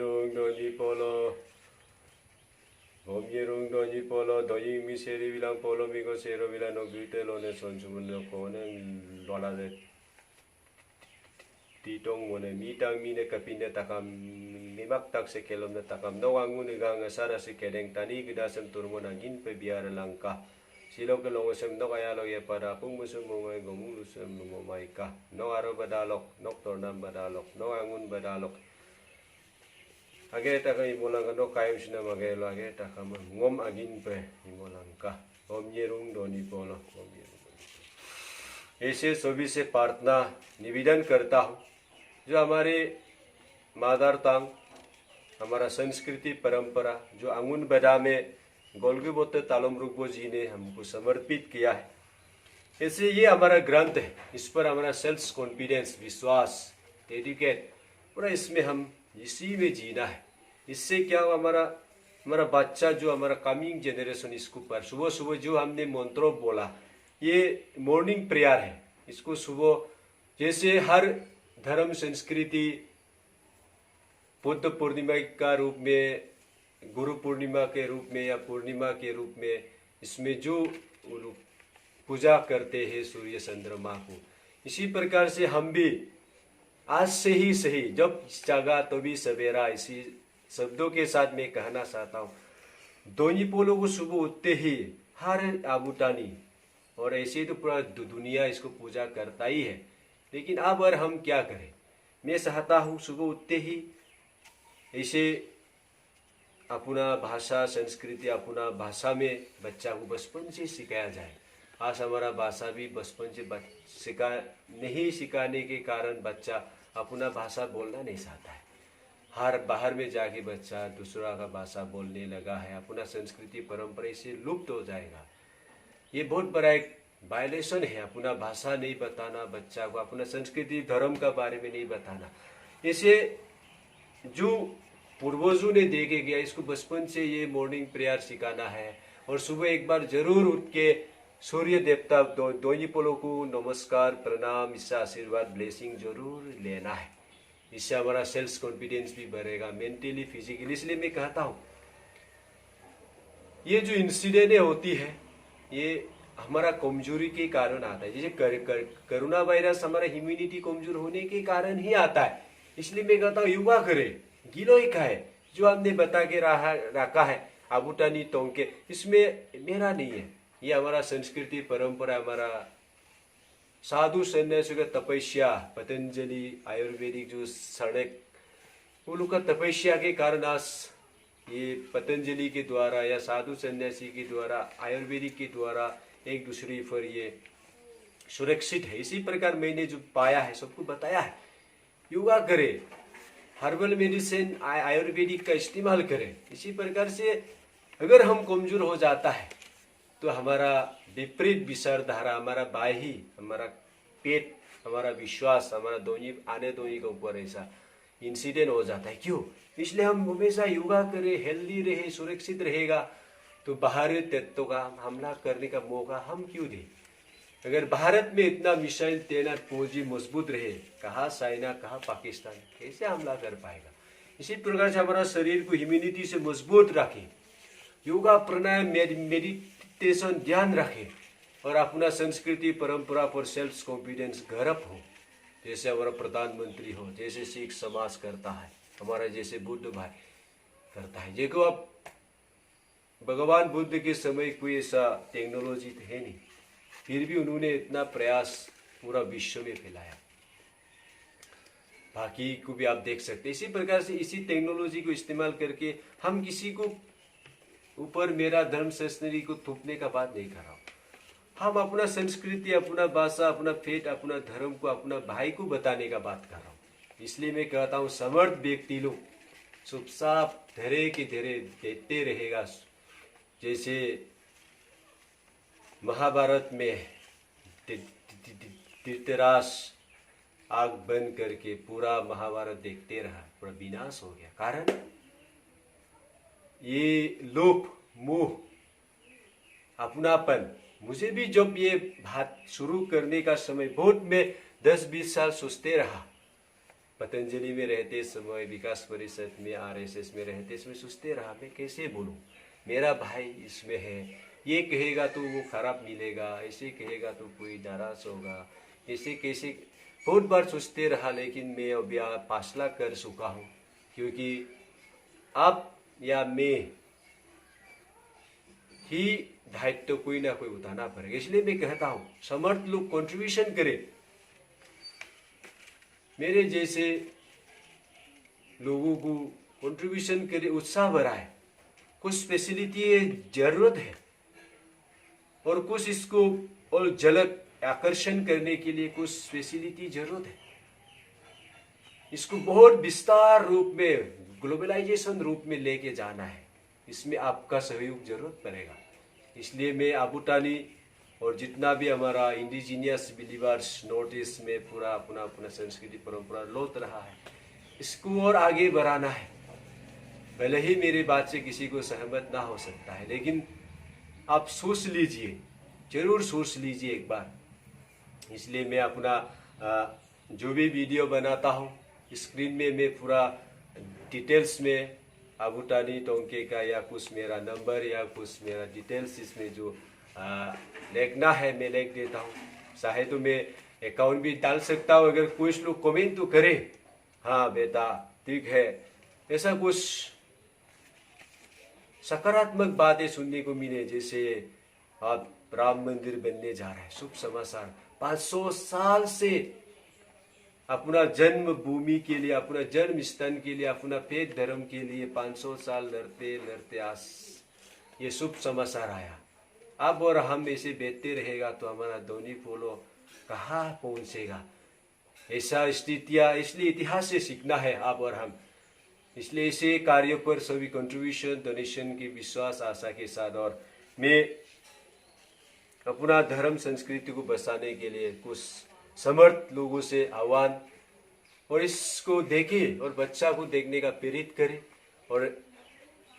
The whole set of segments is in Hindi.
Yerung Doni Polo Om Yerung Doni Polo Doi Miseri Vilang Polo Migo Sero Vilano Gitelone Sonsumun Kone Lola de Titong Mone Mitang Mine Kapine Takam Mimak Tak Sekelom de Takam No Angun Gang Sara Sekeleng Tani Gidasem Turmonangin Pebiara Langka Silo ke longo sem no kaya lo ye para pung musu mumai gomu lusem mumai ka no aro badalok nok tornam badalok no angun badalok age ta ka imolang no kayum sina magelo age ta ka ngom agin pe imolang ka om yerung doni polo om yerung ऐसे सभी से प्रार्थना निवेदन करता हूँ जो हमारे मादर टंग हमारा संस्कृति परंपरा जो अंगुन बदा में गोलगुबोते तालमरुगबो जी ने हमको समर्पित किया है। ऐसे ये हमारा ग्रंथ है, इस पर हमारा सेल्फ कॉन्फिडेंस विश्वास एडुकेट पूरा इसमें हम इसी में जीना है। इससे क्या हमारा बच्चा जो हमारा कमिंग जनरेशन इसको पर सुबह सुबह जो हमने मंत्रों बोला ये मॉर्निंग प्रेयर है। इसको सुबह जैसे हर धर्म संस्कृति बुद्ध पूर्णिमा का रूप में गुरु पूर्णिमा के रूप में या पूर्णिमा के रूप में इसमें जो पूजा करते हैं सूर्य चंद्रमा को, इसी प्रकार से हम भी आज से ही सही जब जागा तो भी सवेरा इसी शब्दों के साथ मैं कहना चाहता हूँ। दोनी पोलो को सुबह उठते ही हर आबूटानी और ऐसे तो पूरा दुनिया इसको पूजा करता ही है, लेकिन अब और हम क्या करें। मैं चाहता हूँ सुबह उठते ही ऐसे अपना भाषा संस्कृति अपना भाषा में बच्चा को बचपन से सिखाया जाए। आज हमारा भाषा भी बचपन से नहीं सिखाने के कारण बच्चा अपना भाषा बोलना नहीं चाहता है। हर बाहर में जाके बच्चा दूसरा का भाषा बोलने लगा है, अपना संस्कृति परंपरा से लुप्त हो जाएगा। ये बहुत बड़ा एक वायलेशन है, अपना भाषा नहीं बताना बच्चा को, अपना संस्कृति धर्म का बारे में नहीं बताना। इसे जो पूर्वजों ने देखे गया इसको बचपन से ये मॉर्निंग प्रेयर सिखाना है और सुबह एक बार जरूर उठ के सूर्य देवता दोनी पोलो को नमस्कार प्रणाम इससे आशीर्वाद ब्लेसिंग जरूर लेना है। इससे हमारा सेल्फ कॉन्फिडेंस भी बढ़ेगा मेंटली फिजिकली। इसलिए मैं कहता हूँ ये जो इंसिडेंट होती है ये हमारा कमजोरी के कारण आता है। जैसे कोरोना वायरस हमारा इम्यूनिटी कमजोर होने के कारण ही आता है। इसलिए मैं कहता हूँ योगा करे, गिलोय का है जो हमने बता के रखा है आबूटानी टोंके, इसमें मेरा नहीं है। ये हमारा संस्कृति परंपरा हमारा साधु सन्यासियों का तपस्या पतंजलि आयुर्वेदिक जो सड़क उन लोग का तपस्या के कारण आज ये पतंजलि के द्वारा या साधु सन्यासी के द्वारा आयुर्वेदिक के द्वारा एक दूसरे पर ये सुरक्षित है। इसी प्रकार मैंने जो पाया है सबको बताया है। योगा करे, हर्बल मेडिसिन आयुर्वेदिक का इस्तेमाल करें। इसी प्रकार से अगर हम कमजोर हो जाता है तो हमारा विपरीत विचारधारा हमारा बाही हमारा पेट हमारा विश्वास हमारा दोनी के ऊपर ऐसा इंसिडेंट हो जाता है। क्यों? इसलिए हम हमेशा योगा करें, हेल्दी रहे, सुरक्षित रहेगा तो बाहरी तत्वों का हमला करने का मौका हम क्यों दें। अगर भारत में इतना मिसाइल तैनात फौजी मजबूत रहे, कहाँ चाइना कहाँ पाकिस्तान कैसे हमला कर पाएगा। इसी प्रकार से हमारा शरीर को इम्यूनिटी से मजबूत रखें, योगा प्राणायाम मेडिटेशन ध्यान रखें और अपना संस्कृति परंपरा पर सेल्फ कॉन्फिडेंस गरब हो। जैसे हमारा प्रधानमंत्री हो, जैसे सिख समाज करता है, हमारा जैसे बुद्ध भाई करता है। देखो अब भगवान बुद्ध के समय कोई ऐसा टेक्नोलॉजी है नहीं, फिर भी उन्होंने इतना प्रयास पूरा विश्व में फैलाया। बाकी को भी आप देख सकते हैं। इसी प्रकार से इसी टेक्नोलॉजी को इस्तेमाल करके हम किसी को ऊपर मेरा धर्म संस्कृति को थोपने का बात नहीं कर रहा हूँ। हम अपना संस्कृति अपना भाषा अपना फेट अपना धर्म को अपना भाई को बताने का बात कर रहा हूँ। इसलिए मैं कहता हूँ समर्थ व्यक्ति लोग चुपचाप धीरे के धीरे देते रहेगा। जैसे महाभारत में धृतराष्ट्र आग बंद करके पूरा महाभारत देखते रहा, पूरा विनाश हो गया। कारण ये लोभ मोह अपनापन। मुझे भी जब ये बात शुरू करने का समय बहुत मैं 10-20 साल सोचते रहा पतंजलि में रहते समय, विकास परिषद में, आरएसएस में रहते समय सोचते रहा मैं कैसे बोलूं, मेरा भाई इसमें है, ये कहेगा तो वो खराब मिलेगा, ऐसे कहेगा तो कोई नाराज होगा, ऐसे कैसे बहुत बार सोचते रहा। लेकिन मैं अभी फैसला कर चुका हूँ, क्योंकि आप या मैं ही दायित्व तो कोई ना कोई उठाना पड़ेगा। इसलिए मैं कहता हूँ समर्थ लोग कंट्रीब्यूशन करें, मेरे जैसे लोगों को कंट्रीब्यूशन करे, उत्साह बढ़ाए। कुछ फैसिलिटी जरूरत है और कुछ इसको और झलक आकर्षण करने के लिए कुछ फैसिलिटी जरूरत है। इसको बहुत विस्तार रूप में, ग्लोबलाइजेशन रूप में लेके जाना है, इसमें आपका सहयोग जरूरत पड़ेगा। इसलिए मैं आबूटानी और जितना भी हमारा इंडिजीनियस बिलीवर्स नॉर्थ ईस्ट में पूरा अपना अपना संस्कृति परंपरा लौट रहा है, इसको और आगे बढ़ाना है। भले ही मेरी बात से किसी को सहमत ना हो सकता है, लेकिन आप सोच लीजिए, जरूर सोच लीजिए एक बार। इसलिए मैं अपना जो भी वीडियो बनाता हूँ, स्क्रीन में मैं पूरा डिटेल्स में आबूटानी टोंके का या कुछ मेरा नंबर या कुछ मेरा डिटेल्स इसमें जो लिखना है मैं लिख देता हूँ। चाहे तो मैं अकाउंट भी डाल सकता हूँ, अगर कुछ लोग कमेंट तो करे, हाँ बेटा ठीक है, ऐसा कुछ सकारात्मक बातें सुनने को मिले, जैसे आप राम मंदिर बनने जा रहे हैं, शुभ समाचार। 500 साल से अपना जन्म भूमि के लिए, अपना जन्म स्थान के लिए, अपना पेट धर्म के लिए 500 साल लड़ते लड़ते आज ये शुभ समाचार आया। अब और हम ऐसे बेचते रहेगा तो हमारा दोनी पोलो कहाँ पहुंचेगा। ऐसा स्थितियाँ, इसलिए इतिहास से सीखना है आप और हम। इसलिए ऐसे कार्यों पर सभी कंट्रीब्यूशन, डोनेशन की विश्वास आशा के साथ, और मैं अपना धर्म संस्कृति को बचाने के लिए कुछ समर्थ लोगों से आह्वान, और इसको देखे और बच्चा को देखने का प्रेरित करे और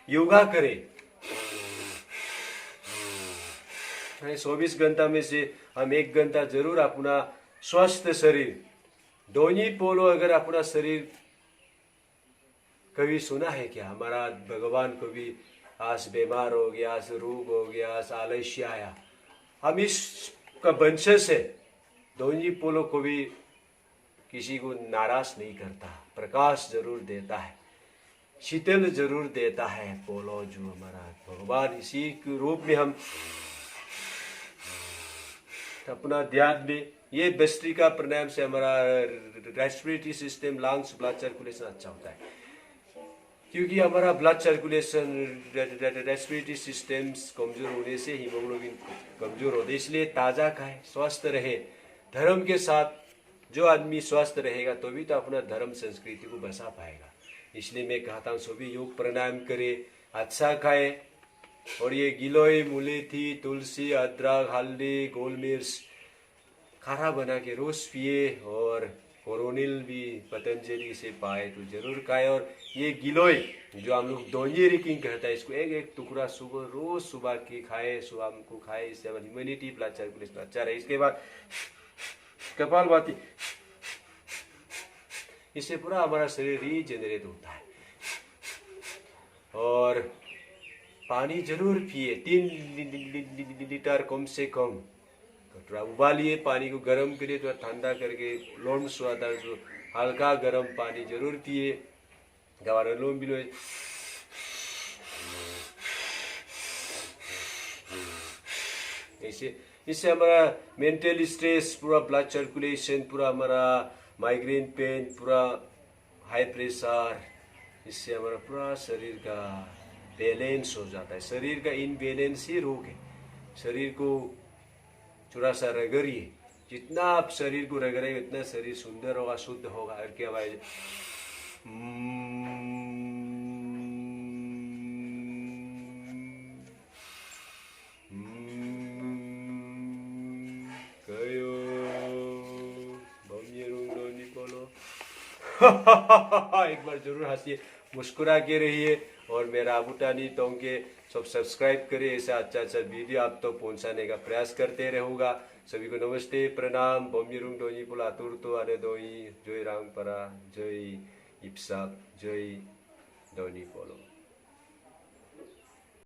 योगा करे। 24 घंटा में से हम 1 घंटा जरूर अपना स्वस्थ शरीर, दोनी पोलो, अगर अपना शरीर, कभी सुना है क्या हमारा भगवान कभी आज बीमार हो गया, आज रोग हो गया, आज आलस्य आया, हम इसका वंशज है। दोनी पोलो को भी किसी को नाराज नहीं करता, प्रकाश जरूर देता है, शीतल जरूर देता है पोलो जो हमारा भगवान। इसी के रूप में हम अपना ध्यान में ये भस्त्रिका प्राणायाम से हमारा respiratory system, lungs, blood circulation अच्छा होता है, क्योंकि हमारा ब्लड सर्कुलेशन, रेस्पिरेटरी सिस्टम्स कमजोर होने से हीमोग्लोबिन कमजोर होते, इसलिए ताज़ा खाए, स्वस्थ रहे। धर्म के साथ जो आदमी स्वस्थ रहेगा तो भी तो अपना धर्म संस्कृति को बचा पाएगा। इसलिए मैं कहता हूँ सभी योग प्राणायाम करे, अच्छा खाए, और ये गिलोय, मुलेठी, तुलसी, अदरक, हल्दी, गोल मिर्च खारा बना के रोज पिए, और कोरोनिल भी पतंजलि से पाए तो जरूर खाए। और ये गिलोय जो हम लोग दोंजे रिकिंग कहता है, इसको एक एक टुकड़ा सुबह, रोज सुबह की खाए, शाम को खाए, इससे हमारी इम्यूनिटी, ब्लड सर्कुलेशन अच्छा रहे। इसके बाद कपालभाति, इससे पूरा हमारा शरीर रीजनरेट होता है। और पानी जरूर पिए, 3 लीटर कम से कम। थोड़ा उबालिए पानी को, गर्म करिए, थोड़ा ठंडा करके लोम स्वादा जो हल्का गर्म पानी जरूर पिए। गवार लोम बिलो ऐसे, इससे हमारा मेंटल स्ट्रेस, पूरा ब्लड सर्कुलेशन, पूरा हमारा माइग्रेन पेन, पूरा हाई प्रेशर, इससे हमारा पूरा शरीर का बैलेंस हो जाता है। शरीर का इनबैलेंस ही रोग है। शरीर को थोड़ा सा रगड़िए, जितना आप शरीर को रगड़ेंगे उतना शरीर सुंदर होगा, शुद्ध होगा। और क्या भाई, एक बार जरूर हंसिए, मुस्कुरा के रहिए, और मेरा आबूटानी टोंके सब सब्सक्राइब करिए। ऐसा अच्छा अच्छा वीडियो आप तो पहुंचाने का प्रयास करते रहूँगा। सभी को नमस्ते प्रणाम बोमिरुंग दोनी पुला तुरतो आने दोई जय रांगपरा जय इप्साक जय दोनी पोलो।